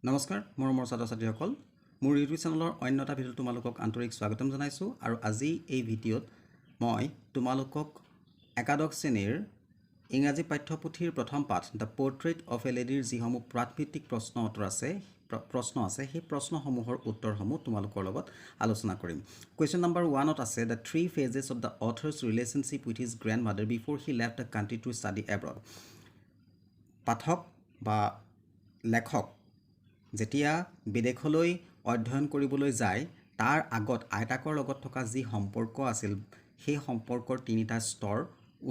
নমস্কাৰ মোৰ ছাত্ৰ ছাত্ৰীসকল মোৰ ইউটিউব চেনেলৰ অন্যটা ভিডিঅ'ত তোমালোকক আন্তৰিক স্বাগতম জনাইছোঁ আৰু আজি এই ভিডিঅ'ত মই তোমালোকক একাদশ শ্ৰেণীৰ ইংৰাজী পাঠ্যপুথিৰ প্ৰথম পাঠ দ্য পোৰ্ট্ৰেইট অফ এ লেডিৰ যিসমূহ প্ৰাতভিত্তিক প্ৰশ্ন আছে সেই প্ৰশ্নসমূহৰ উত্তৰসমূহ তোমালোকৰ লগত আলোচনা কৰিম। কুৱেশ্যন নম্বৰ 1ত আছে the three phases of the author's relationship with his grandmother before he left the country to study abroad. পাঠক বা লেখক যেতিয়া বিদেশলৈ অধ্যয়ন কৰিবলৈ যায় তাৰ আগত আইতাকৰ লগত থকা যি সম্পৰ্ক আছিল সেই সম্পৰ্কৰ তিনিটা স্তৰ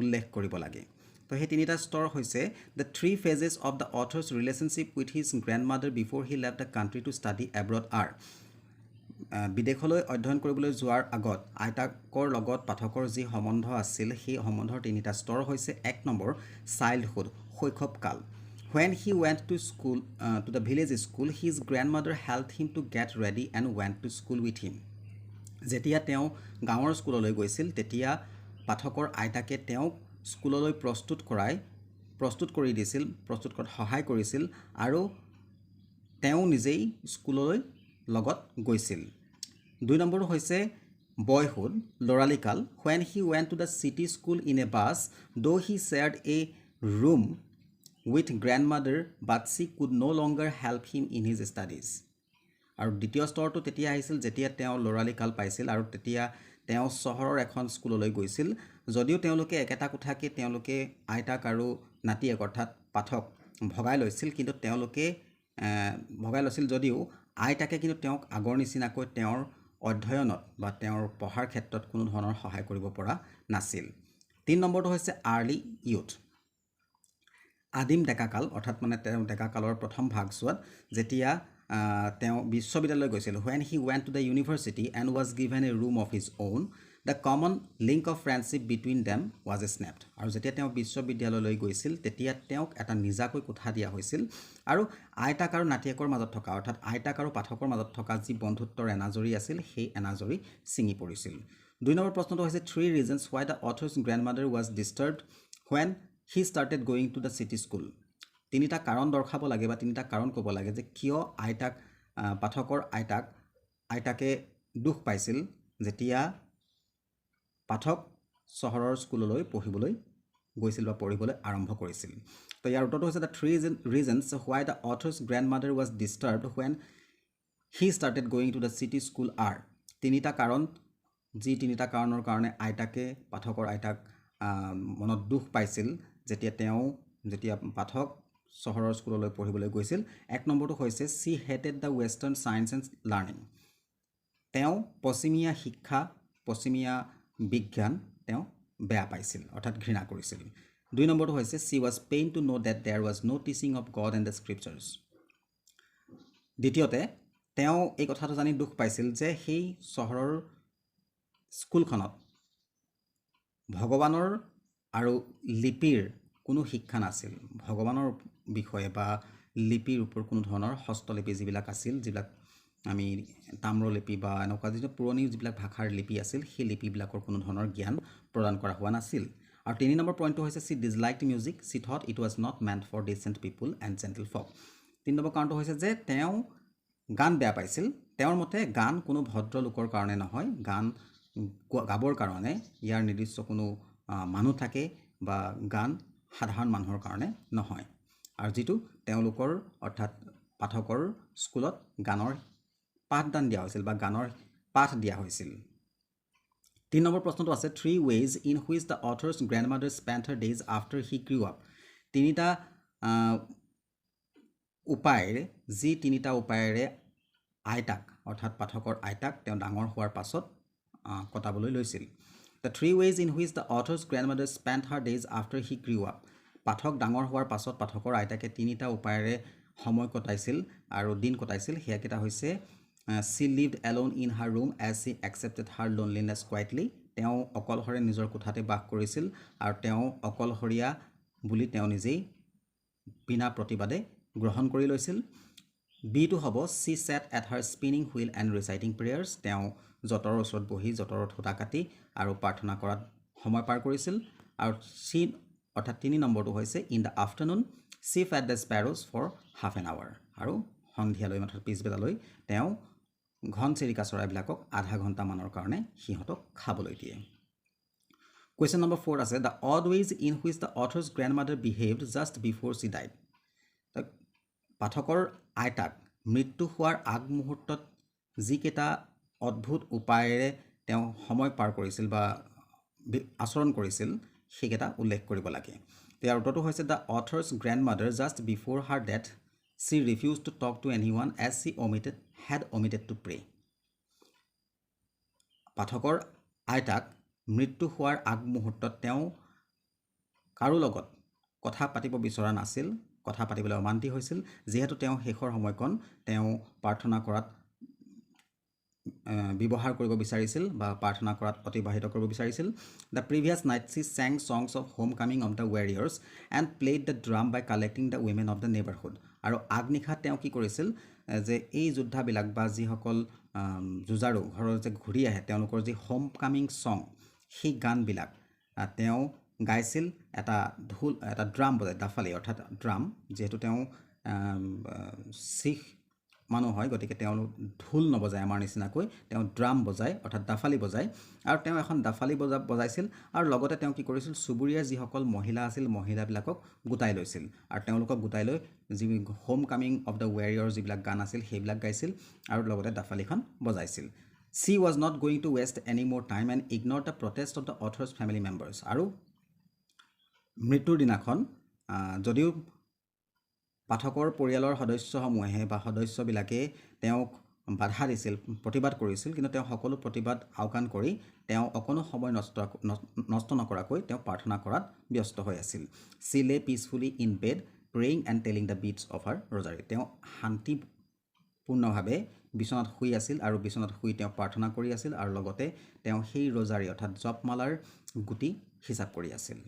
উল্লেখ কৰিব লাগে। তো সেই তিনিটা স্তৰ হৈছে the three phases of the author's relationship with his grandmother before he left the country to study abroad আৰ। বিদেশলৈ অধ্যয়ন কৰিবলৈ যোৱাৰ আগত আইতাকৰ লগত পাঠকৰ যি সম্বন্ধ আছিল সেই সম্বন্ধৰ তিনিটা স্তৰ হৈছে 1 নম্বৰ চাইল্ডহুড শৈশৱকাল। When he went to school, to the village school, his grandmother helped him to get ready and went to school with him. যেতিয়া তেওঁ গাঁৱৰ স্কুললৈ গৈছিল তেতিয়া পাঠকৰ আইতাকে তেওঁক স্কুললৈ প্ৰস্তুত কৰি দিছিল, প্ৰস্তুত কৰাত সহায় কৰিছিল আৰু তেওঁ নিজেই স্কুললৈ লগত গৈছিল। 2 নম্বৰটো হৈছে boyhood ল'ৰালিকাল। When he went to the city school in a bus, though he shared a room with grandmother, but she could no longer help him in his studies. আৰু দ্বিতীয় স্তৰটো তেতিয়া আহিছিল যেতিয়া তেওঁ ল'ৰালিকাল পাইছিল আৰু তেতিয়া তেওঁ চহৰৰ এখন স্কুললৈ গৈছিল। যদিও তেওঁলোকে একেটা কোঠাকে তেওঁলোকে আইতাক আৰু নাতিয়েক অৰ্থাৎ পাঠক ভগাই লৈছিল, কিন্তু তেওঁলোকে ভগাই লৈছিল যদিও আইতাকে কিন্তু তেওঁক আগৰ নিচিনাকৈ তেওঁৰ অধ্যয়নত বা তেওঁৰ পঢ়াৰ ক্ষেত্ৰত কোনো ধৰণৰ সহায় কৰিব পৰা নাছিল। 3 নম্বৰটো হৈছে আৰ্লি ইউথ আদিম ডেকাকাল, অৰ্থাৎ মানে তেওঁ ডেকাকালৰ প্ৰথম ভাগছোৱাত যেতিয়া তেওঁ বিশ্ববিদ্যালয়লৈ গৈছিল। When he went to the university and was given a room of his own, the common link of friendship between them was snapped. আৰু যেতিয়া তেওঁ বিশ্ববিদ্যালয়লৈ গৈছিল তেতিয়া তেওঁক এটা নিজাকৈ কোঠা দিয়া হৈছিল আৰু আইতাক আৰু নাতিয়েকৰ মাজত থকা অৰ্থাৎ আইতাক আৰু পাঠকৰ মাজত থকা যি বন্ধুত্বৰ এনাজৰী আছিল সেই এনাজৰী ছিঙি পৰিছিল। 2 নম্বৰ প্ৰশ্নটো হৈছে 3 reasons why the author's grandmother was disturbed when he started going to the city school. তিনিটা কাৰণ দৰ্শাব লাগে বা তিনিটা কাৰণ ক'ব লাগে যে কিয় পাঠকৰ আইতাকে দুখ পাইছিল যেতিয়া পাঠক চহৰৰ স্কুললৈ পঢ়িবলৈ গৈছিল বা পঢ়িবলৈ আৰম্ভ কৰিছিল। তো ইয়াৰ উত্তৰটো হৈছে the 3 reasons why the author's grandmother was disturbed when he started going to the city school are. তিনিটা কাৰণৰ কাৰণে পাঠকৰ আইতাক মনত দুখ পাইছিল যেতিয়া পাঠক চহৰৰ স্কুললৈ পঢ়িবলৈ গৈছিল। 1 নম্বৰটো হৈছে she hated the western science and learning. তেওঁ পশ্চিমীয়া শিক্ষা পশ্চিমীয়া বিজ্ঞান তেওঁ বেয়া পাইছিল অৰ্থাৎ ঘৃণা কৰিছিল। 2 নম্বৰটো হৈছে she was pained to know that there was no teaching of God and the scriptures. দ্বিতীয়তে তেওঁ এই কথাটো জানি দুখ পাইছিল যে সেই চহৰৰ স্কুলখনত ভগৱানৰ আৰু লিপিৰ কোনো শিক্ষা নাছিল। ভগৱানৰ বিষয়ে বা লিপিৰ ওপৰত কোনো ধৰণৰ হস্তলিপি যিবিলাক আছিল, যিবিলাক আমি তাম্ৰলিপি বা এনেকুৱা যিটো পুৰণি যিবিলাক ভাষাৰ লিপি আছিল সেই লিপিবিলাকৰ কোনো ধৰণৰ জ্ঞান প্ৰদান কৰা হোৱা নাছিল। আৰু 3 নম্বৰ পইণ্টটো হৈছে she disliked music, she thought it was not meant for decent people and gentle folk. 3 number কাৰণটো হৈছে যে তেওঁ গান বেয়া পাইছিল। তেওঁৰ মতে গান কোনো ভদ্ৰ লোকৰ কাৰণে নহয়, গান গাবৰ কাৰণে ইয়াৰ নিৰ্দিষ্ট কোনো মানুহ থাকে বা গান সাধাৰণ মানুহৰ কাৰণে নহয়। আৰু যিটো তেওঁলোকৰ অৰ্থাৎ পাঠকৰ স্কুলত গানৰ পাঠদান দিয়া হৈছিল বা গানৰ পাঠ দিয়া হৈছিল। 3 নম্বৰ প্ৰশ্নটো আছে 3 ways in which the author's grandmother spent her days after he grew up. তিনিটা উপায়েৰে আইতাক অৰ্থাৎ পাঠকৰ আইতাক তেওঁ ডাঙৰ হোৱাৰ পাছত কটাবলৈ লৈছিল। The 3 ways in which the author's grandmother spent her days after he grew up. পাঠক ডাঙৰ হোৱাৰ পাছত পাঠকৰ আইতাকে তিনিটা উপায়েৰে সময় কটাইছিল আৰু দিন কটাইছিল। সেয়াকেইটা হৈছে she lived alone in her room as she accepted her loneliness quietly. তেওঁ অকলশৰে নিজৰ কোঠাতে বাস কৰিছিল আৰু তেওঁ অকলশৰীয়া বুলি তেওঁ নিজেই বিনা প্ৰতিবাদে গ্ৰহণ কৰি লৈছিল। বিটো হ'ব she sat at her spinning wheel and reciting prayers. তেওঁ জটৰৰ ওচৰত বহি জটৰত সূতা কাটি আৰু প্ৰাৰ্থনা কৰাত সময় পাৰ কৰিছিল। আৰু অৰ্থাৎ 3 নম্বৰটো হৈছে in the afternoon she fed the sparrows for half an hour. আৰু সন্ধিয়ালৈ অৰ্থাৎ পিছবেলালৈ তেওঁ ঘনচিৰিকা চৰাইবিলাকক আধা ঘণ্টামানৰ কাৰণে সিহঁতক খাবলৈ দিয়ে Question number 4 আছে the odd ways in which the author's grandmother behaved just before she died পাঠকৰ আইতাক মৃত্যু হোৱাৰ আগমুহূৰ্তত যিকেইটা অদ্ভুত উপায়েৰে তেওঁ সময় পাৰ কৰিছিল বা আচৰণ কৰিছিল সেইকেইটা উল্লেখ কৰিব লাগে ইয়াৰ উত্তৰটো হৈছে the author's grandmother just before her death she refused to talk to anyone as she had omitted to pray পাঠকৰ আইতাক মৃত্যু হোৱাৰ আগমুহূৰ্তত তেওঁ কাৰো লগত কথা পাতিব বিচৰা নাছিল কথা পাতিবলৈ অমান্তি হৈছিল যেহেতু তেওঁ শেষৰ সময়কণ তেওঁ প্ৰাৰ্থনা কৰাত ব্যৱহাৰ কৰিব বিচাৰিছিল বা প্ৰাৰ্থনা কৰাত অতিবাহিত কৰিব বিচাৰিছিল the previous night she sang songs of homecoming of the warriors and played the drum by collecting the women of the neighborhood আৰু আগনিশা তেওঁ কি কৰিছিল যে এই যোদ্ধাবিলাক বা যিসকল যুঁজাৰু ঘৰৰ যে ঘূৰি আহে তেওঁলোকৰ যি হোম কামিং সং সেই গানবিলাক তেওঁ গাইছিল এটা ঢোল এটা ড্ৰাম বজাই দাফালি অৰ্থাৎ ড্ৰাম যেহেতু তেওঁ শিখ মানুহ হয় গতিকে তেওঁ ঢোল নবজায় আমাৰ নিচিনাকৈ তেওঁ ড্ৰাম বজায় অৰ্থাৎ দাফালি বজায় আৰু তেওঁ এখন দাফালি বজাইছিল আৰু লগতে তেওঁ কি কৰিছিল সুবুৰীয়াৰ যিসকল মহিলা আছিল মহিলাবিলাকক গোটাই লৈছিল আৰু তেওঁলোকক গোটাই লৈ যি home coming of the warrior যিবিলাক গান আছিল সেইবিলাক গাইছিল আৰু লগতে দাফালিখন বজাইছিল She was not going to waste any more time and ignored the protest of the author's family members. আৰু মৃত্যুৰ দিনাখন যদিও পাঠকৰ পৰিয়ালৰ সদস্যসমূহে বা সদস্যবিলাকে তেওঁক বাধা দিছিল প্ৰতিবাদ কৰিছিল কিন্তু তেওঁ সকলো প্ৰতিবাদ আওকাণ কৰি তেওঁ অকণো সময় নষ্ট নকৰাকৈ তেওঁ প্ৰাৰ্থনা কৰাত ব্যস্ত হৈ আছিল She lay peacefully in bed praying and telling the beads of her rosary. তেওঁ শান্তিপূৰ্ণভাৱে বিছনাত শুই আছিল আৰু বিছনাত শুই তেওঁ প্ৰাৰ্থনা কৰি আছিল আৰু লগতে তেওঁ সেই ৰজাৰী অৰ্থাৎ জপমালাৰ গুটি হিচাপ কৰি আছিল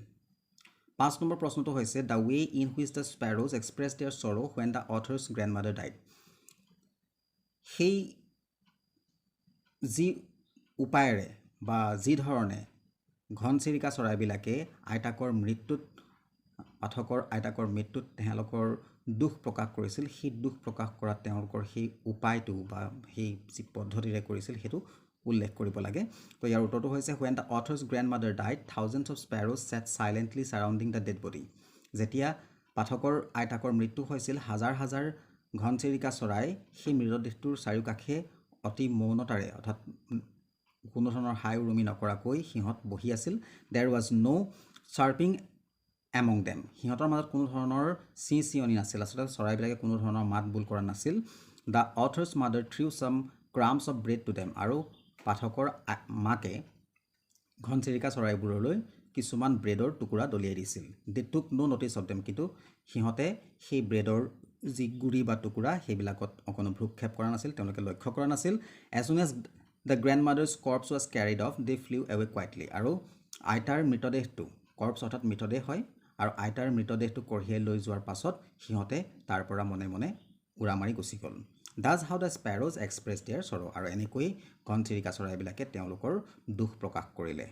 5 নম্বৰ প্ৰশ্নটো হৈছে the way in which the sparrows expressed their sorrow when the author's grandmother died সেই যি উপায়েৰে বা যি ধৰণে ঘনচিৰিকা চৰাইবিলাকে পাঠকৰ আইতাকৰ মৃত্যুত তেওঁলোকৰ দুখ প্ৰকাশ কৰিছিল সেই দুখ প্ৰকাশ কৰাত তেওঁলোকৰ সেই উপায়টো বা সেই যি পদ্ধতিৰে কৰিছিল হেতু উল্লেখ কৰিব লাগে তো ইয়াৰ উত্তৰটো হৈছে when the author's grandmother died thousands of sparrows sat silently surrounding the dead body যেতিয়া পাঠকৰ আইতাকৰ মৃত্যু হৈছিল হাজাৰ হাজাৰ ঘনচিৰিকা চৰাই সেই মৃতদেহটোৰ চাৰিওকাষে অতি মৌনতাৰে অৰ্থাৎ কোনো ধৰণৰ হাই উৰুমি নকৰাকৈ সিহঁত বহি আছিল there was no chirping among them সিহঁতৰ মাজত কোনো ধৰণৰ চিঞনি নাছিল আসলে চৰাইবিলাকে কোনো ধৰণৰ মাত বুল কৰা নাছিল the author's mother threw some crumbs of bread to them আৰু পাঠকৰ মাকে ঘনচিৰিকা চৰাইবোৰলৈ কিছুমান ব্ৰেডৰ টুকুৰা দলিয়াই দিছিল they took no notice of them কিন্তু সিহঁতে সেই ব্ৰেডৰ যি গুৰি বা টুকুৰা সেইবিলাকত অকনো ভ্ৰুক্ষেপ কৰা নাছিল তেওঁলোকে লক্ষ্য কৰা নাছিল as soon as the grandmother's corpse was carried off they flew away quietly আৰু আইতাৰ মৃতদেহটো কৰ্পছ অৰ্থাৎ মৃতদেহ হয় আৰু আইতাৰ মৃতদেহটো কঢ়িয়াই লৈ যোৱাৰ পাছত সিহঁতে তাৰ পৰা মনে মনে উৰা মাৰি গুচি গ'ল That's how the sparrows expressed their sorrow আৰু এনেকৈ ঘনচিৰিকা চৰাইবিলাকে তেওঁলোকৰ দুখ প্ৰকাশ কৰিলে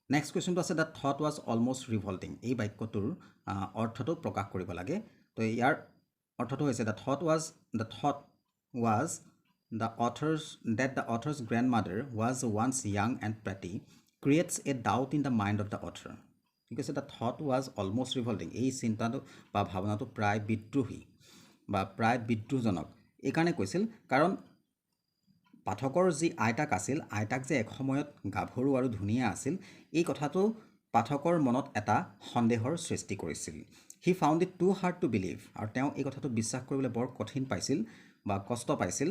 নেক্সট কুৱেশ্যনটো আছে the thought was almost revolting এই বাক্যটোৰ অৰ্থটো প্ৰকাশ কৰিব লাগে তো ইয়াৰ অৰ্থটো হৈছে the thought was that the author's grandmother was once young and pretty creates a doubt in the mind of the author ঠিক আছে the thought was almost revolting এই চিন্তাটো বা ভাৱনাটো প্ৰায় বিদ্ৰোহী বা প্ৰায় বিদ্ৰোহজনক এইকাৰণে কৈছিল কাৰণ পাঠকৰ যি আইতাক আছিল আইতাক যে এক সময়ত গাভৰু আৰু ধুনীয়া আছিল এই কথাটো পাঠকৰ মনত এটা সন্দেহৰ সৃষ্টি কৰিছিল he found it too hard to believe আৰু তেওঁ এই কথাটো বিশ্বাস কৰিবলৈ বৰ কঠিন পাইছিল বা কষ্ট পাইছিল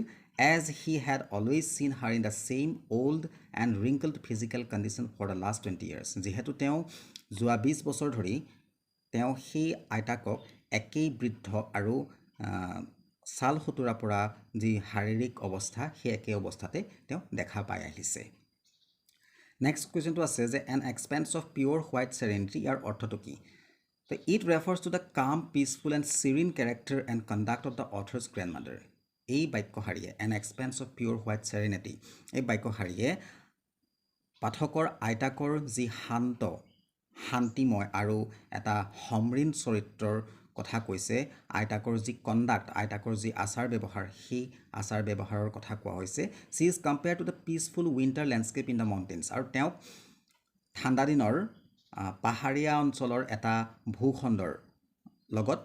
as he had always seen her in the same old and wrinkled physical condition for the last 20 years যেহেতু তেওঁ যোৱা 20 বছৰ ধৰি তেওঁ সেই আইতাকক একেই বৃদ্ধ আৰু সাল হতুৰা পৰা যি শাৰীৰিক অৱস্থা সেই একে অৱস্থাতে তেওঁ দেখা পাই আহিছে নেক্সট কুৱেশ্যনটো আছে যে an expanse of pure white serenity ইয়াৰ অৰ্থটো কি তো it refers to the calm peaceful and serene character and conduct of the author's grandmother এই বাক্যশাৰীয়ে an expanse of pure white serenity এই বাক্যশাৰীয়ে পাঠকৰ আইতাকৰ যি শান্তিময় আৰু এটা সমৃদ্ধ চৰিত্ৰৰ কথা কৈছে আইতাকৰ যি কণ্ডাক্ট আইতাকৰ যি আচাৰ ব্যৱহাৰ সেই আচাৰ ব্যৱহাৰৰ কথা কোৱা হৈছে she is compared to the peaceful winter landscape in the mountains আৰু তেওঁক ঠাণ্ডা দিনৰ পাহাৰীয়া অঞ্চলৰ এটা ভূখণ্ডৰ লগত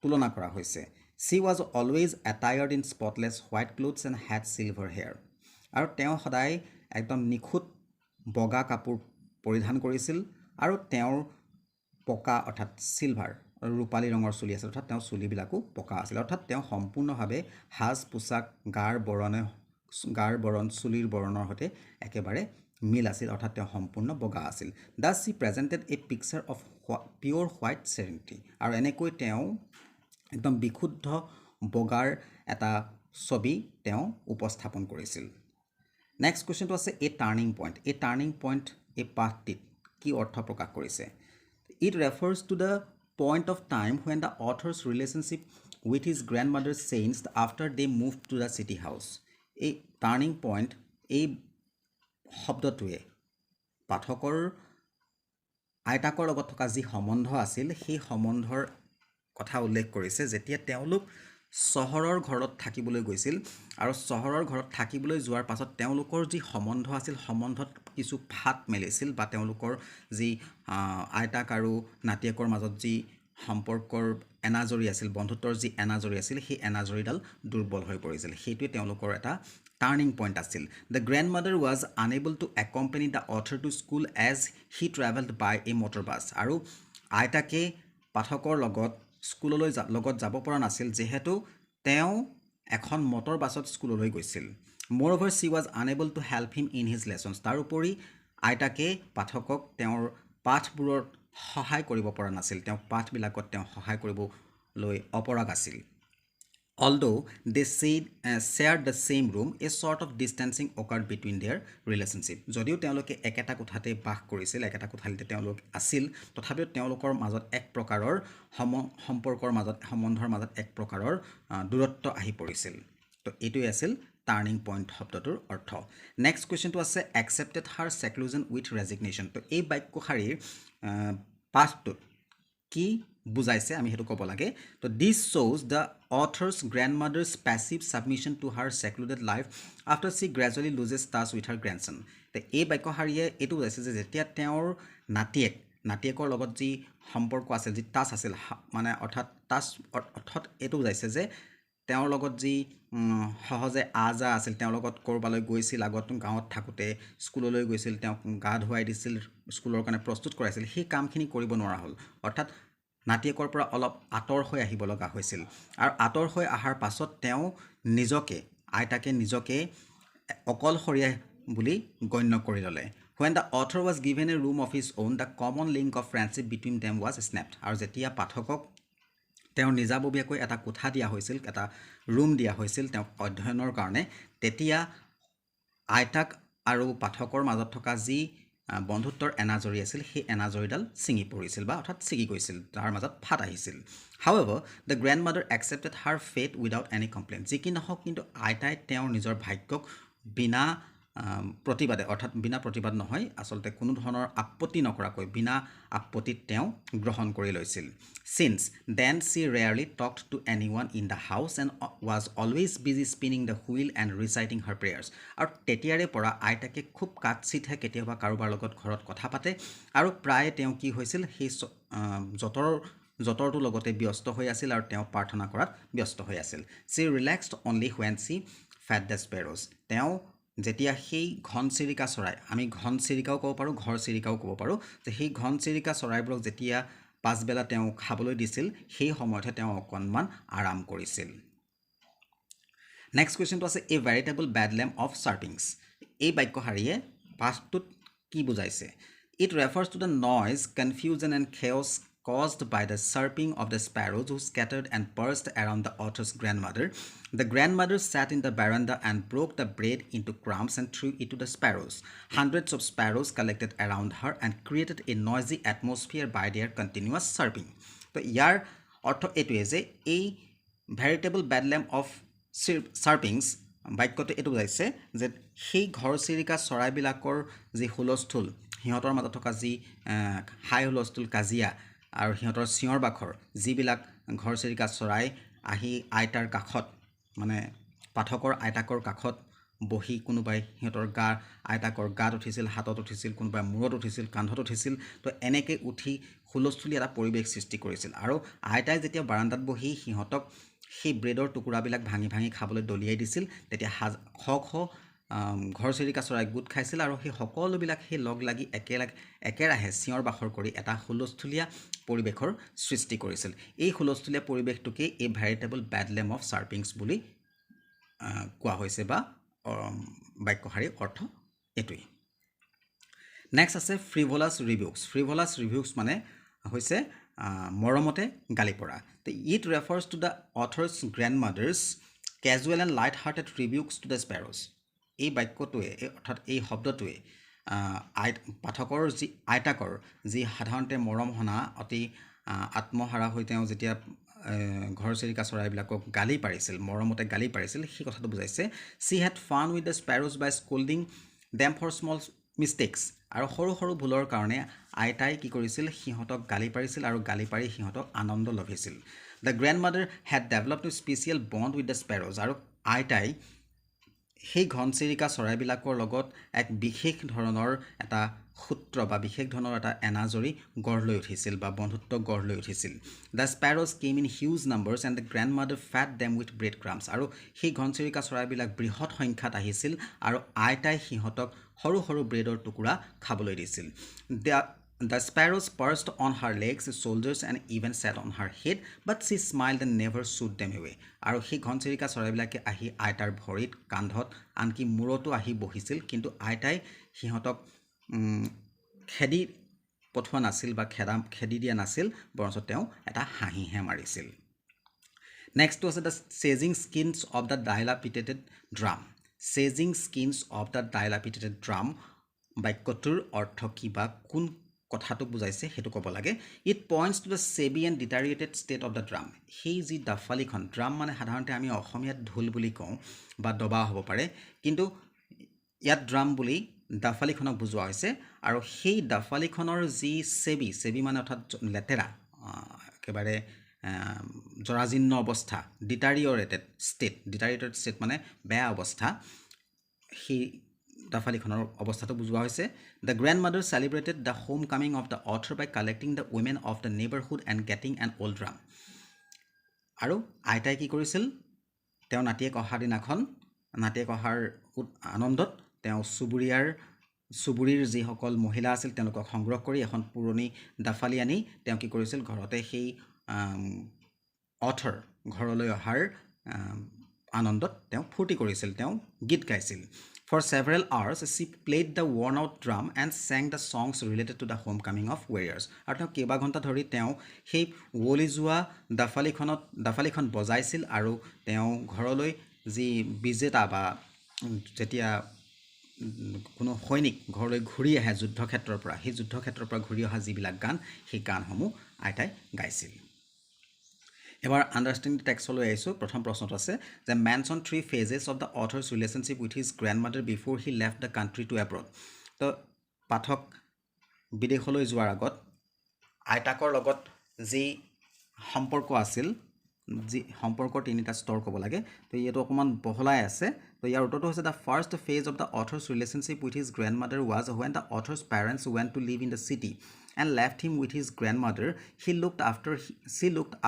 তুলনা কৰা হৈছে she was always attired in spotless white clothes and had silver hair আৰু তেওঁ সদায় একদম নিখুঁত বগা কাপোৰ পৰিধান কৰিছিল আৰু তেওঁৰ পকা অৰ্থাৎ চিলভাৰ ৰূপালী ৰঙৰ চুলি আছিল অৰ্থাৎ তেওঁৰ চুলিবিলাকো পকা আছিল অৰ্থাৎ তেওঁ সম্পূৰ্ণভাৱে সাজ পোছাক গাৰ বৰণ চুলিৰ বৰণৰ সৈতে একেবাৰে মিল আছিল অৰ্থাৎ তেওঁ সম্পূৰ্ণ বগা আছিল thus she presented a picture of pure white serenity আৰু এনেকৈ তেওঁ একদম বিশুদ্ধ বগাৰ এটা ছবি তেওঁ উপস্থাপন কৰিছিল নেক্সট কুৱেশ্যনটো আছে এই টাৰ্ণিং পইণ্ট এই পাঠটিত কি অৰ্থ প্ৰকাশ কৰিছে it refers to the point of time when the author's relationship with his grandmother changed after they moved to the city house এই টাৰ্ণিং পইণ্ট এই শব্দটোৱে পাঠকৰ আইতাকৰ লগত থকা যি সম্বন্ধ আছিল সেই সম্বন্ধৰ কথা উল্লেখ কৰিছে যেতিয়া তেওঁলোক চহৰৰ ঘৰত থাকিবলৈ গৈছিল আৰু চহৰৰ ঘৰত থাকিবলৈ যোৱাৰ পাছত তেওঁলোকৰ যি সম্বন্ধ আছিল সম্বন্ধত কিছু ফাট মেলিছিল বা তেওঁলোকৰ যি আইতাক আৰু নাতিয়েকৰ মাজত যি সম্পৰ্কৰ এনাজৰি আছিল বন্ধুত্বৰ যি এনাজৰি আছিল সেই এনাজৰিডাল দুৰ্বল হৈ পৰিছিল সেইটোৱে তেওঁলোকৰ এটা টাৰ্ণিং পইণ্ট আছিল the grandmother was unable to accompany the author to school as he travelled by a motor bus আৰু আইতাকে পাঠকৰ লগত স্কুললৈ লগত যাব পৰা নাছিল যিহেতু তেওঁ এখন মটৰ বাছত স্কুললৈ গৈছিল মোৰ over she was unable to help him in his lessons তাৰ উপৰি আইতাকে পাঠকক তেওঁৰ পাঠবোৰত সহায় কৰিব পৰা নাছিল তেওঁ পাঠবিলাকত তেওঁ সহায় কৰিবলৈ অপৰাগ আছিল although they shared the same room a sort of distancing occurred between their relationship যদিও তেওঁলোকে একেটা কোঠাতে বাস কৰিছিল একেটা কোঠালিতে তেওঁলোক আছিল তথাপিও তেওঁলোকৰ মাজত এক প্ৰকাৰৰ সম্পৰ্কৰ মাজত সম্বন্ধৰ মাজত এক প্ৰকাৰৰ দূৰত্ব আহি পৰিছিল তো এইটোৱে আছিল টাৰ্ণিং পইণ্ট শব্দটোৰ অৰ্থ নেক্সট কুৱেশ্যনটো আছে একচেপ্টেড হাৰ সেক্লুজন উইথ ৰেজিগনেশ্যন তো এই বাক্যশাৰীৰ পাঠটোত কি বুজাইছে আমি হেতু ক'ব লাগে তো this shows the author's grandmother's passive submission to her secluded life after she gradually loses touch with her grandson তো এই বাক্যশাৰীয়ে এইটো বুজাইছে যে যেতিয়া তেওঁৰ নাতিয়েকৰ লগত যি সম্পৰ্ক আছিল যি টাচ আছিল মানে অৰ্থাৎ এইটো বুজাইছে যে তেওঁৰ লগত যি সহজে আজা আছিল তেওঁৰ লগত কৰবালৈ গৈছিল আগত গাঁৱত থাকোতে স্কুললৈ গৈছিল তেওঁক গা ধুৱাই দিছিল স্কুলৰ কাৰণে প্ৰস্তুত কৰাইছিল সেই কামখিনি কৰিব নোৱাৰা হ'ল অৰ্থাৎ নাতিয়েকৰ পৰা অলপ আতৰ হৈ আহিব লগা হৈছিল আৰু আতৰ হৈ আহাৰ পাছত তেওঁ আইতাকে নিজকে অকলশৰীয়া বুলি গণ্য কৰি ল'লে when the author was given a room of his own the common link of friendship between them was snapped আৰু যেতিয়া পাঠকক তেওঁ নিজাববীয়াকৈ এটা কোঠা দিয়া হৈছিল এটা ৰুম দিয়া হৈছিল তেওঁক অধ্যয়নৰ কাৰণে তেতিয়া আইতাক আৰু পাঠকৰ মাজত থকা যি বন্ধুত্বৰ এনাজৰি আছিল সেই এনাজৰিডাল ছিঙি পৰিছিল বা অৰ্থাৎ ছিগি গৈছিল তাৰ মাজত ফাট আহিছিল however the grandmother accepted her fate without any complaint যি কি নহওক কিন্তু আইতাই তেওঁৰ নিজৰ ভাগ্যক বিনা প্ৰতিবাদে অৰ্থাৎ বিনা প্ৰতিবাদ নহয় আসলতে কোনো ধৰণৰ আপত্তি নকৰাকৈ বিনা আপত্তিত তেওঁ গ্ৰহণ কৰি লৈছিল since then she rarely talked to anyone in the house and was always busy spinning the wheel and reciting her prayers আৰু তেতিয়াৰে পৰা আইতাকে খুব কাটচিতহে কেতিয়াবা কাৰোবাৰ লগত ঘৰত কথা পাতে আৰু প্ৰায় তেওঁ কি হৈছিল সেই জতৰটো লগতে ব্যস্ত হৈ আছিল আৰু তেওঁ প্ৰাৰ্থনা কৰাত ব্যস্ত হৈ আছিল she relaxed only when she fed the sparrows তেওঁ যেতিয়া সেই ঘনচিৰিকা চৰাই আমি ঘনচিৰিকাও ক'ব পাৰোঁ ঘৰচিৰিকাও ক'ব পাৰোঁ যে সেই ঘনচিৰিকা চৰাইবোৰক যেতিয়া পাছবেলা তেওঁ খাবলৈ দিছিল সেই সময়তে তেওঁ অকণমান আৰাম কৰিছিল নেক্সট কুৱেশ্যনটো আছে এ ভেৰিটেবল বেডলেম অফ চাৰ্পিংছ এই বাক্যশাৰীয়ে পাঠটোত কি বুজাইছে it refers to the noise confusion and chaos caused by the chirping of the sparrows who scattered and buzzed around the author's grandmother. The grandmother sat in the veranda and broke the bread into crumbs and threw it to the sparrows. Hundreds of sparrows collected around her and created a noisy atmosphere by their continuous chirping. So, ইয়াৰ অৰ্থ এইটোৱে যে এই ভেৰিটেবল বেডলেম of চাৰ্পিংছ বাক্যটো এইটো বুজাইছে যে সেই ঘৰচিৰিকা চৰাইবিলাকৰ যি হুলস্থুল সিহঁতৰ মাজত থকা যি হাই হুলস্থুল কাজিয়া আৰু সিহঁতৰ চিঞৰ বাখৰ যিবিলাক ঘৰচিৰিকা চৰাই আহি আইতাৰ কাষত মানে পাঠকৰ আইতাকৰ কাষত বহি কোনোবাই সিহঁতৰ আইতাকৰ গাত উঠিছিল, হাতত উঠিছিল, কোনোবাই মূৰত উঠিছিল, কান্ধত উঠিছিল। তো এনেকৈ উঠি হুলস্থুলী এটা পৰিৱেশ সৃষ্টি কৰিছিল। আৰু আইতাই যেতিয়া বাৰান্দাত বহি সিহঁতক সেই ব্ৰেডৰ টুকুৰাবিলাক ভাঙি ভাঙি খাবলৈ দলিয়াই দিছিল, তেতিয়া ঘৰচিৰিকা চৰাই গোট খাইছিল আৰু সেই সকলোবিলাক সেই লগ লাগি একেৰাহে চিঞৰ বাখৰ কৰি এটা হুলস্থুলীয়া পৰিৱেশৰ সৃষ্টি কৰিছিল। এই হুলস্থুলীয়া পৰিৱেশটোকেই এই ভেৰিটেবল বেডলেম অফ চাৰ্পিংছ বুলি কোৱা হৈছে বা বাক্যশাৰীৰ অৰ্থ এইটোৱেই। নেক্সট আছে ফ্ৰিভলাছ ৰিভিউজ। ফ্ৰিভলাছ ৰিভিউজ মানে হৈছে মৰমতে গালি পৰা। তো it refers to the author's grandmother's casual and light hearted reviews to the sparrows. এই বাক্যটোৱে অৰ্থাৎ এই শব্দটোৱে পাঠকৰ যি আইতাকৰ যি সাধাৰণতে মৰম সনা অতি আত্মহাৰা হৈ তেওঁ যেতিয়া ঘৰচিৰিকা চৰাইবিলাকক গালি পাৰিছিল, মৰমতে গালি পাৰিছিল, সেই কথাটো বুজাইছে। She had fun with the sparrows by scolding them for small mistakes. আৰু সৰু সৰু ভুলৰ কাৰণে আইতাই কি কৰিছিল, সিহঁতক গালি পাৰিছিল আৰু গালি পাৰি সিহঁতক আনন্দ লভিছিল। The grandmother had developed a special bond with the sparrows. আৰু আইতাই সেই ঘনচিৰিকা চৰাইবিলাকৰ লগত এক বিশেষ ধৰণৰ এটা সূত্ৰ বা বিশেষ ধৰণৰ এটা এনাজৰী গঢ় লৈ উঠিছিল বা বন্ধুত্ব গঢ় লৈ উঠিছিল। The sparrows came in huge numbers and the grandmother fed them with bread crumbs. আৰু সেই ঘনচিৰিকা চৰাইবিলাক বৃহৎ সংখ্যাত আহিছিল আৰু আইতাই সিহঁতক সৰু সৰু ব্ৰেডৰ টুকুৰা খাবলৈ দিছিল। The sparrows perched on her legs, shoulders and even sat on her head, but she smiled and never shooed them away. আৰু সেই ঘনচিৰিকা চৰাইবিলাকে আহি আইতাৰ ভৰিত, কান্ধত, আনকি মূৰতো আহি বহিছিল, কিন্তু আইতাই সিহঁতক খেদি পঠোৱা নাছিল বা খেদি দিয়া নাছিল, বৰঞ্চ তেওঁ এটা হাঁহিহে মাৰিছিল। নেক্সটটো আছে দ্য চেজিং skins of the dilapidated drum. চেজিং skins of the dilapidated drum বাক্যটোৰ অৰ্থ কি বা কোন কথাটোক বুজাইছে সেইটো ক'ব লাগে। It points to the shabby and deteriorated state of the drum. সেই যি ডাফালিখন, ড্ৰাম মানে সাধাৰণতে আমি অসমীয়াত ঢোল বুলি কওঁ বা দবা হ'ব পাৰে, কিন্তু ইয়াত ড্ৰাম বুলি ডাফালিখনক বুজোৱা হৈছে। আৰু সেই ডাফালিখনৰ যি চেবি মানে অৰ্থাৎ লেতেৰা, একেবাৰে জৰাজীৰ্ণ অৱস্থা, ডিটাৰিয়েটেড ষ্টেট মানে বেয়া অৱস্থা, সেই ডাফালিখনৰ অৱস্থাটো বুজোৱা হৈছে। The grandmother celebrated the homecoming of the author by collecting the women of the neighbourhood and getting an old drum. আৰু আইতাই কি কৰিছিল, তেওঁ নাতিয়েক অহা দিনাখন, নাতিয়েক অহাৰ আনন্দত তেওঁ চুবুৰীৰ যিসকল মহিলা আছিল তেওঁলোকক সংগ্ৰহ কৰি এখন পুৰণি ডাফালি আনি তেওঁ কি কৰিছিল, ঘৰতে সেই অথৰ ঘৰলৈ অহাৰ আনন্দত তেওঁ ফূৰ্তি কৰিছিল, তেওঁ গীত গাইছিল। For several hours, she played the worn-out drum and sang the songs related to the homecoming of warriors. আৰু তেওঁ কেইবা ঘণ্টা ধৰি তেওঁ সেই উৱলি যোৱা ডাফালিখন বজাইছিল আৰু তেওঁ ঘৰলৈ যি বিজেতা বা যেতিয়া কোনো সৈনিক ঘৰলৈ ঘূৰি আহে যুদ্ধক্ষেত্ৰৰ পৰা, সেই যুদ্ধক্ষেত্ৰৰ পৰা ঘূৰি অহা যিবিলাক গান, সেই গানসমূহ আইতাই গাইছিল। এবাৰ আণ্ডাৰষ্টেণ্ডিং টেক্সটলৈ আহিছোঁ। প্ৰথম প্ৰশ্নটো আছে যে mention 3 phases of the author's relationship with his grandmother before he left the country to abroad. তো পাঠক বিদেশলৈ যোৱাৰ আগত আইতাকৰ লগত যি সম্পৰ্ক আছিল, যি সম্পৰ্কৰ তিনিটা স্তৰ ক'ব লাগে, তো ইয়াতো অকণমান বহলাই আছে। তো ইয়াৰ উত্তৰটো হৈছে the first phase of the author's relationship with his grandmother was when the author's parents went to live in the city and left him with his grandmother. She looked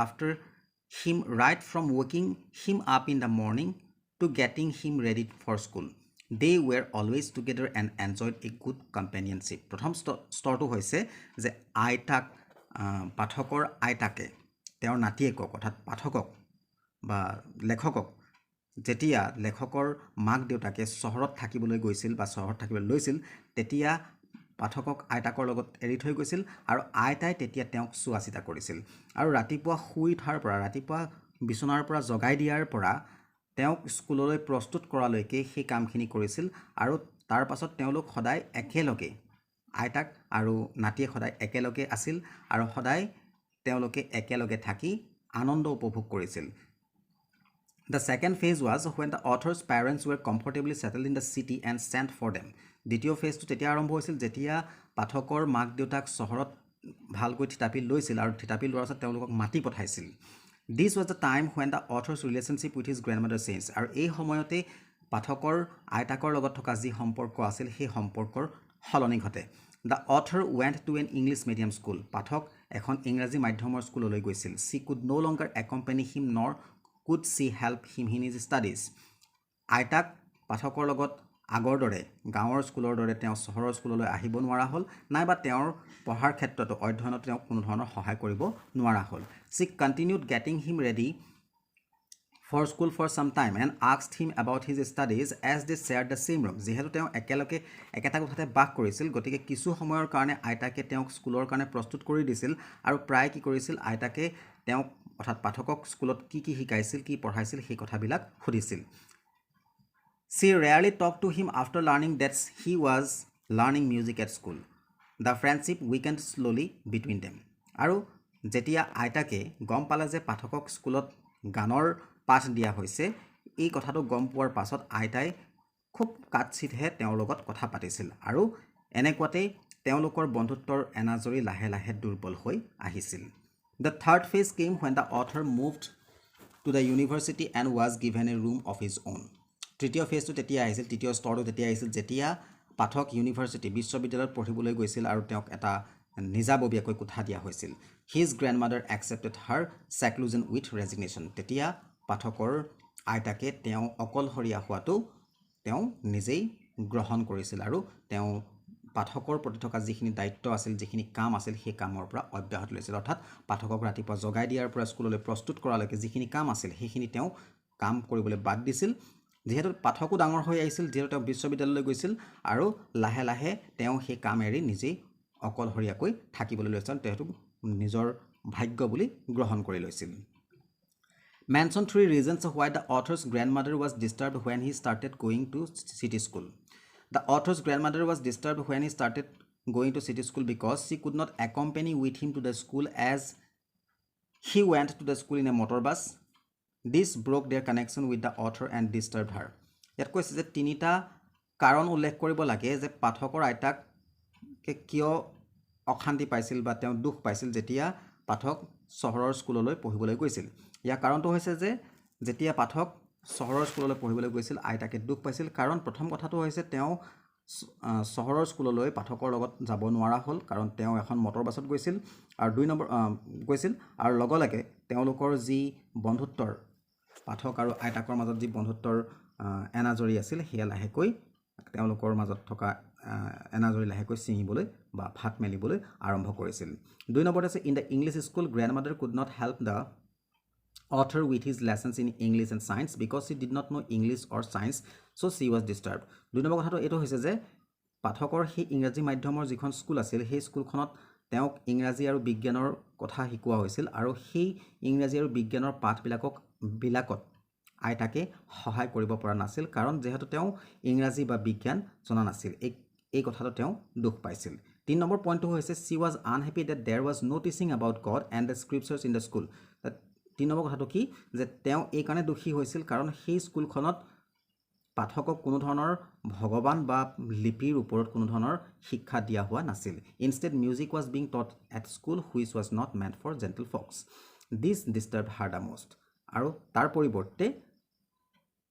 after him right from waking him up in the morning to getting him ready for school. They were always together and enjoyed a good companionship. প্ৰথম স্তৰটো হৈছে যে পাঠকৰ আইতাকে তেওঁৰ নাতিয়েকক অৰ্থাৎ পাঠকক বা লেখকক যেতিয়া লেখকৰ মাক দেউতাকে চহৰত থাকিবলৈ গৈছিল বা চহৰত থাকিবলৈ লৈছিল, তেতিয়া পাঠকক আইতাকৰ লগত এৰি থৈ গৈছিল আৰু আইতাই তেতিয়া তেওঁক চোৱা চিতা কৰিছিল। আৰু ৰাতিপুৱা শুই উঠাৰ পৰা, ৰাতিপুৱা বিচনাৰ পৰা জগাই দিয়াৰ পৰা তেওঁক স্কুললৈ প্ৰস্তুত কৰালৈকে সেই কামখিনি কৰিছিল। আৰু তাৰ পাছত তেওঁলোক সদায় একেলগে, আইতাক আৰু নাতিয়েক সদায় একেলগে আছিল আৰু সদায় তেওঁলোকে একেলগে থাকি আনন্দ উপভোগ কৰিছিল। The second phase was when the author's parents were comfortably settled in the city and sent for them. দ্বিতীয় ফেজটো তেতিয়া আৰম্ভ হৈছিল যেতিয়া পাঠকৰ মাক দেউতাক চহৰত ভালকৈ থিতাপি লৈছিল আৰু থিতাপি লোৱাৰ পাছত তেওঁলোকক মাতি পঠাইছিল This was the time when the author's relationship with his grandmother changed আৰু এই সময়তে পাঠকৰ আইতাকৰ লগত থকা যি সম্পৰ্ক আছিল সেই সম্পৰ্কৰ সলনি ঘটে The author went to an English medium school পাঠক এখন ইংৰাজী মাধ্যমৰ স্কুললৈ গৈছিল She could no longer accompany him nor could she help him in his studies আইতাক পাঠকৰ লগত আগৰ দৰে গাঁৱৰ স্কুলৰ দৰে তেওঁ চহৰৰ স্কুললৈ আহিব নোৱাৰা হ'ল নাইবা তেওঁৰ পঢ়াৰ ক্ষেত্ৰত অধ্যয়নত তেওঁ কোনো ধৰণৰ সহায় কৰিব নোৱাৰা হ'ল She continued getting him ready for school for some time and asked him about his studies as they shared the same room যেহেতু তেওঁ একেলগে একেটা কোঠাতে বাস কৰিছিল গতিকে কিছু সময়ৰ কাৰণে আইতাকে তেওঁক স্কুলৰ কাৰণে প্ৰস্তুত কৰি দিছিল আৰু প্ৰায় কি কৰিছিল আইতাকে তেওঁক অৰ্থাৎ পাঠকক স্কুলত কি শিকাইছিল কি পঢ়াইছিল সেই কথাবিলাক সুধিছিল She rarely talked to him after learning that he was learning music at school. The friendship weakened slowly between them. আৰু যেতিয়া আইতাকে গম পালে যে পাঠকক স্কুলত গানৰ পাঠ দিয়া হৈছে এই কথাটো গম পোৱাৰ পাছত আইতাই খুব কাটছিতহে তেওঁৰ লগত কথা পাতিছিল আৰু এনেকুৱাতে তেওঁলোকৰ বন্ধুত্বৰ এনাজৰি লাহে লাহে দুৰ্বল হৈ আহিছিল The third phase came when the author moved to the university and was given a room of his own. তৃতীয় ফেজটো তেতিয়া আহিছিল তৃতীয় স্তৰটো তেতিয়া আহিছিল যেতিয়া পাঠক ইউনিভাৰ্চিটি বিশ্ববিদ্যালয়ত পঢ়িবলৈ গৈছিল আৰু তেওঁক এটা নিজাববীয়াকৈ কোঠা দিয়া হৈছিল His grandmother accepted her seclusion with resignation তেতিয়া পাঠকৰ আইতাকে তেওঁ অকলশৰীয়া হোৱাটো তেওঁ নিজেই গ্ৰহণ কৰিছিল আৰু তেওঁ পাঠকৰ প্ৰতি থকা যিখিনি দায়িত্ব আছিল যিখিনি কাম আছিল সেই কামৰ পৰা অব্যাহত লৈছিল অৰ্থাৎ পাঠকক ৰাতিপুৱা জগাই দিয়াৰ পৰা স্কুললৈ প্ৰস্তুত কৰালৈকে যিখিনি কাম আছিল সেইখিনি তেওঁ কাম কৰিবলৈ বাদ দিছিল যেহেতু পাঠকো ডাঙৰ হৈ আহিছিল যেহেতু তেওঁ বিশ্ববিদ্যালয়লৈ গৈছিল আৰু লাহে লাহে তেওঁ সেই কাম এৰি নিজেই অকলশৰীয়াকৈ থাকিবলৈ লৈছিল তেওঁ নিজৰ ভাগ্য বুলি গ্ৰহণ কৰি লৈছিল Mention 3 reasons why the author's grandmother was disturbed when he started going to city school. The author's grandmother was disturbed when he started going to city school because she could not accompany with him to the school as he went to the school in a motor bus. This broke their connection with the author and disturbed her. ইয়াত কৈছে যে তিনিটা কাৰণ উল্লেখ কৰিব লাগে যে পাঠকৰ আইতাকে কিয় অশান্তি পাইছিল বা তেওঁ দুখ পাইছিল যেতিয়া পাঠক চহৰৰ স্কুললৈ পঢ়িবলৈ গৈছিল ইয়াৰ কাৰণটো হৈছে যে যেতিয়া পাঠক চহৰৰ স্কুললৈ পঢ়িবলৈ গৈছিল আইতাকে দুখ পাইছিল কাৰণ প্ৰথম কথাটো হৈছে তেওঁ চহৰৰ স্কুললৈ পাঠকৰ লগত যাব নোৱাৰা হ'ল কাৰণ তেওঁ এখন মটৰ বাছত গৈছিল আৰু দুই নম্বৰ গৈছিল আৰু লগে তেওঁলোকৰ যি বন্ধুত্বৰ পাঠক আৰু আইতাকৰ মাজত যি বন্ধুত্বৰ এনাজৰি আছিল সেয়া লাহেকৈ তেওঁলোকৰ মাজত থকা এনাজৰি লাহেকৈ ছিঙিবলৈ বা ফাট মেলিবলৈ আৰম্ভ কৰিছিল দুই নম্বৰত আছে in the English school গ্ৰেণ্ডমাদাৰ could not help the author with his lessons in English and science because he did not know English or science so she was disturbed দুই নম্বৰ কথাটো এটো হৈছে যে পাঠকৰ সেই ইংৰাজী মাধ্যমৰ যিখন স্কুল আছিল সেই স্কুলখনত তেওঁক ইংৰাজী আৰু বিজ্ঞানৰ কথা শিকোৱা হৈছিল আৰু সেই ইংৰাজী আৰু বিজ্ঞানৰ পাঠবিলাকত আইতাকে সহায় কৰিব পৰা নাছিল কাৰণ যেহেতু তেওঁ ইংৰাজী বা বিজ্ঞান জনা নাছিল এই কথাটো তেওঁ দুখ পাইছিল 3 নম্বৰ পইণ্টটো হৈছে she was unhappy that there was no teaching about God and the scriptures in the school 3 number কথাটো কি যে তেওঁ এই কাৰণে দুখী হৈছিল কাৰণ সেই স্কুলখনত পাঠকক কোনো ধৰণৰ ভগৱান বা লিপিৰ ওপৰত কোনো ধৰণৰ শিক্ষা দিয়া হোৱা নাছিল instead music was being taught at school which was not meant for gentle folks this disturbed her the most আৰু তাৰ পৰিৱৰ্তে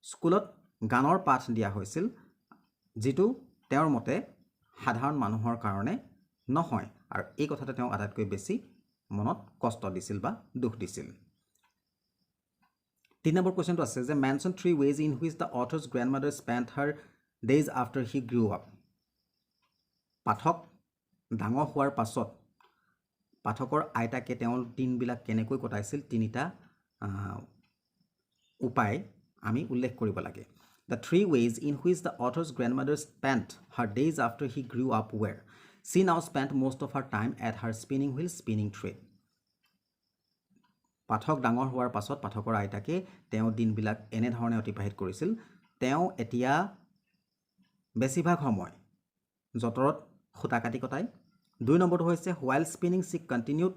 স্কুলত গানৰ পাঠ দিয়া হৈছিল যেটো তেওঁৰ মতে সাধাৰণ মানুহৰ কাৰণে নহয় আৰু এই কথাটো তেওঁ আটাইতকৈ বেছি মনত কষ্ট দিছিল বা দুখ দিছিল 3 নম্বৰ কোৱেশ্চনটো আছে যে mention 3 ways in which the author's grandmother spent her days after he grew up পাঠক ডাঙৰ হোৱাৰ পাছত পাঠকৰ আইতাকে তেওঁৰ দিনবিলাক কেনেকৈ কটাইছিল তিনিটা উপায় আমি উল্লেখ কৰিব লাগে the 3 ways in which the author's grandmother spent her days after he grew up were she now spent most of her time at her spinning wheel spinning trade পাঠক ডাঙৰ হোৱাৰ পাছত পাঠকৰ আইতাকে তেওঁ দিনবিলাক এনে ধৰণে অতিবাহিত কৰিছিল তেওঁ এতিয়া বেছিভাগ সময় জতৰত খুটা কাটি কটাই 2 নম্বৰটো হৈছে while spinning she continued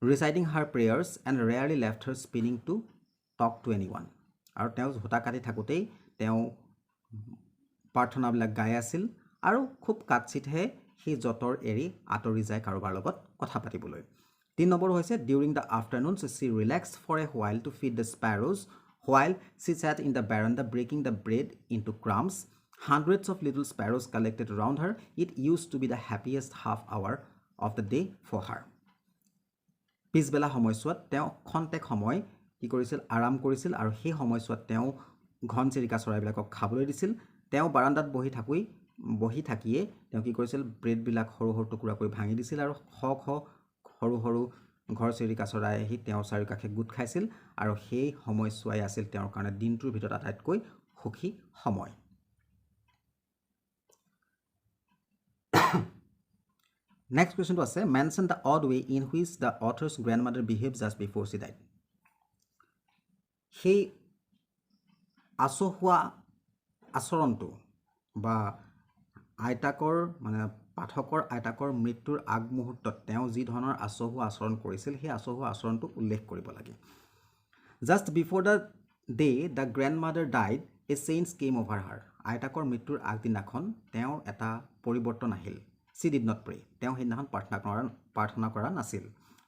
reciting her prayers and rarely left her spinning to talk to anyone আৰু তেওঁ খুটা কাটি থাকোতেই তেওঁ প্ৰাৰ্থনাবিলাক গাই আছিল আৰু খুব কাটছিতহে সেই জতৰ এৰি আঁতৰি যায় কাৰোবাৰ লগত কথা পাতিবলৈ 3 নম্বৰ হৈছে during the afternoon she relaxed for a while to feed the sparrows while she sat in the veranda breaking the bread into crumbs hundreds of little sparrows collected around her it used to be the happiest half hour of the day for her পিছবেলা সময়ছোৱাত তেওঁ খন্তেক সময় কি কৰিছিল আৰাম কৰিছিল আৰু সেই সময়ছোৱাত তেওঁ ঘনচিৰিকা চৰাইবিলাকক খাবলৈ দিছিল তেওঁ বাৰান্দাত বহি থাকিয়ে তেওঁ কি কৰিছিল ব্ৰেডবিলাক সৰু সৰু টুকুৰা কৰি ভাঙি দিছিল আৰু সৰু সৰু ঘৰচিৰিকা চৰাই আহি তেওঁৰ চাৰিওকাষে গোট খাইছিল আৰু সেই সময়ছোৱাই আছিল তেওঁৰ কাৰণে দিনটোৰ ভিতৰত আটাইতকৈ সুখী সময় Next question to us mention the odd way in which the author's grandmother behaved just before she died. সেই আচহুৱা আচৰণটো বা আইতাকৰ মানে পাঠকৰ আইতাকৰ মৃত্যুৰ আগমুহূৰ্তত তেওঁ যি ধৰণৰ আচহুৱা আচৰণ কৰিছিল সেই আচহুৱা আচৰণটো উল্লেখ কৰিব লাগে Just before the day the grandmother died a change came over her. আইতাকৰ মৃত্যুৰ আগদিনাখন তেওঁৰ এটা পৰিৱৰ্তন আহিল She did not pray. তেওঁ সেইদিনাখন প্ৰাৰ্থনা কৰা নাছিল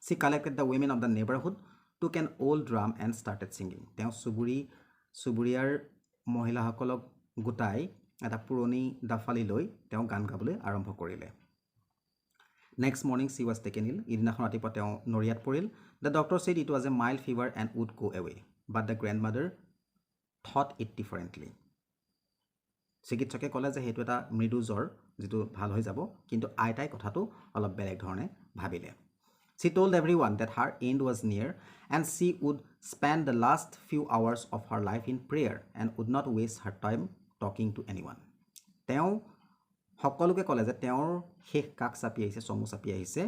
She collected the women of the neighborhood took an old drum and started singing. তেওঁ সুবুৰীয়াৰ মহিলাসকলক গোটাই এটা পুৰণি দাফালি লৈ তেওঁ গান গাবলৈ আৰম্ভ কৰিলে Next morning she was taken ill. ইদিনাখন ৰাতিপুৱা তেওঁ নৰিয়াত পৰিল The doctor said it was a mild fever and would go away. But the grandmother thought it differently. চিকিৎসকে ক'লে যে হেতু এটা মৃদু জ্বৰ যেটো ভাল হৈ যাব কিন্তু আইতাই কথাটো অলপ বেলেগ ধৰণে ভাবিলে She told everyone that her end was near and she would spend the last few hours of her life in prayer and would not waste her time talking to anyone. তেওঁ সকলোকে ক'লে যে তেওঁৰ শেষ কাক চাপি আহিছে চমু চাপি আহিছে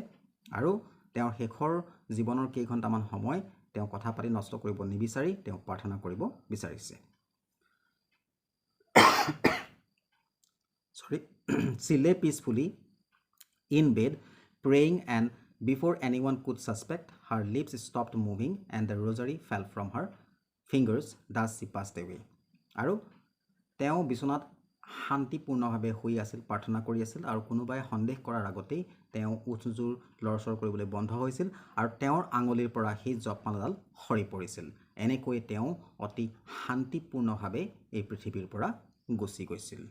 আৰু তেওঁৰ শেষৰ জীৱনৰ কেই ঘণ্টামান সময় তেওঁ কথা পাতি নষ্ট কৰিব নিবিচাৰি তেওঁ প্ৰাৰ্থনা কৰিব বিচাৰিছে She lay peacefully in bed praying and before anyone could suspect her lips stopped moving and the rosary fell from her fingers thus she passed away আৰু তেওঁ বিছনাত শান্তিপূৰ্ণভাৱে শুই আছিল প্ৰাৰ্থনা কৰি আছিল আৰু কোনোবাই সন্দেহ কৰাৰ আগতেই তেওঁ উঠজুৰ লৰচৰ কৰিবলৈ বন্ধ হৈছিল আৰু তেওঁৰ আঙুলিৰ পৰা সেই জপমালাডাল সৰি পৰিছিল এনেকৈ তেওঁ অতি শান্তিপূৰ্ণভাৱে এই পৃথিৱীৰ পৰা গুচি গৈছিল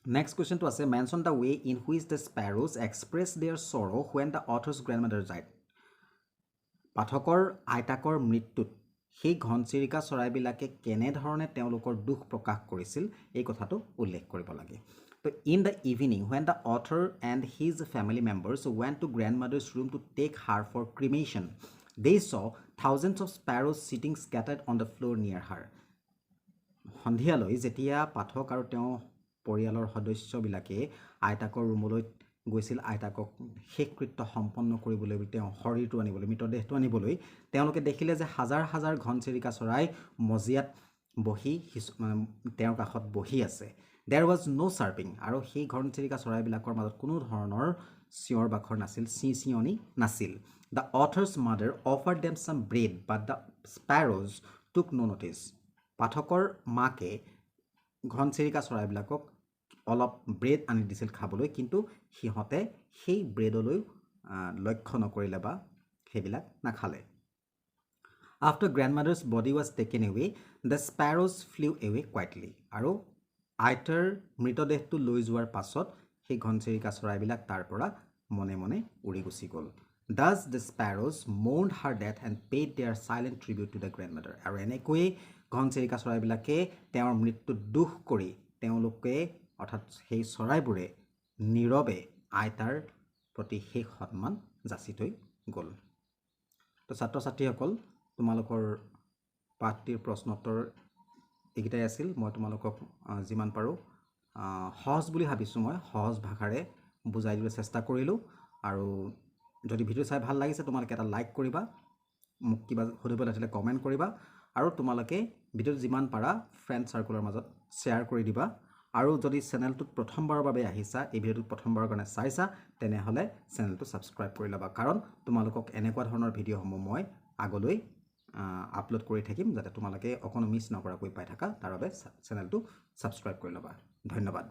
Next question to us mention the way in which the sparrows expressed their sorrow when the author's grandmother died. পাঠকৰ আইতাকৰ মৃত্যুত সেই ঘনচিৰিকা চৰাইবিলাকে কেনে ধৰণে তেওঁলোকৰ দুখ প্ৰকাশ কৰিছিল এই কথাটো উল্লেখ কৰিব লাগে তো in the evening when the author and his family members went to grandmother's room to take her for cremation they saw thousands of sparrows sitting scattered on the floor near her সন্ধিয়ালৈ যেতিয়া পাঠক আৰু তেওঁ পৰিয়ালৰ সদস্যবিলাকে আইতাকৰ ৰুমলৈ গৈছিল আইতাকক শেষকৃত্য সম্পন্ন কৰিবলৈ তেওঁ শৰীৰটো আনিবলৈ মৃতদেহটো আনিবলৈ তেওঁলোকে দেখিলে যে হাজাৰ হাজাৰ ঘনচিৰিকা চৰাই মজিয়াত বহি তেওঁৰ কাষত বহি আছে there was no chirping আৰু সেই ঘনচিৰিকা চৰাইবিলাকৰ মাজত কোনো ধৰণৰ চিঞৰ বাখৰ নাছিল চিঞনি নাছিল the author's mother offered them some bread but the sparrows took no notice পাঠকৰ মাকে ঘনচিৰিকা চৰাইবিলাকক অলপ ব্ৰেড আনি দিছিল খাবলৈ কিন্তু হিহতে সেই ব্ৰেডলৈ লক্ষ্য নকৰিলে বা হেবিলাক নাখালে After grandmother's body was taken away the sparrows flew away quietly আৰু আইতাৰ মৃতদেহটো লৈ যোৱাৰ পাছত সেই ঘনচিৰিকা চৰাইবিলাক তাৰ পৰা মনে মনে উৰি গুচি গ'ল Thus the sparrows mourned her death and paid their silent tribute to the grandmother আৰু এনেকৈ ঘনচিৰিকা চৰাইবিলাকে তেওঁৰ মৃত্যুত দুখ কৰি তেওঁলোকে অৰ্থাৎ সেই চৰাইবোৰে নীৰৱে আইতাৰ প্ৰতি শেষ সন্মান যাচি থৈ গ'ল তো ছাত্ৰ ছাত্ৰীসকল তোমালোকৰ পাঠটিৰ প্ৰশ্নোত্তৰ এইকেইটাই আছিল মই তোমালোকক যিমান পাৰো সহজ বুলি ভাবিছোঁ মই সহজ ভাষাৰে বুজাই দিবলৈ চেষ্টা কৰিলোঁ আৰু যদি ভিডিও চাই ভাল লাগিছে তোমালোকে এটা লাইক কৰিবা মোক কিবা সুধিবলৈ থাকিলে কমেণ্ট কৰিবা আৰু তোমালোকে ভিডিও যিমান পাৰা ফ্ৰেণ্ড সাৰ্কুলৰ মাজত শ্বেয়াৰ কৰি দিবা আৰু যদি চেনেলটোত প্ৰথমবাৰৰ বাবে আহিছা এই ভিডিওটো প্ৰথমবাৰৰ কাৰণে চাইছা তেনেহলে চেনেলটো সাবস্ক্ৰাইব কৰি লবা কাৰণ তোমালোকক এনেকুৱা ধৰণৰ ভিডিওসমূহ মই আগলৈ আপলোড কৰি থাকিম যাতে তোমালোকে অকনো মিছ নকৰাকৈ পাই থাকা তাৰ বাবে চেনেলটো সাবস্ক্ৰাইব কৰি লবা ধন্যবাদ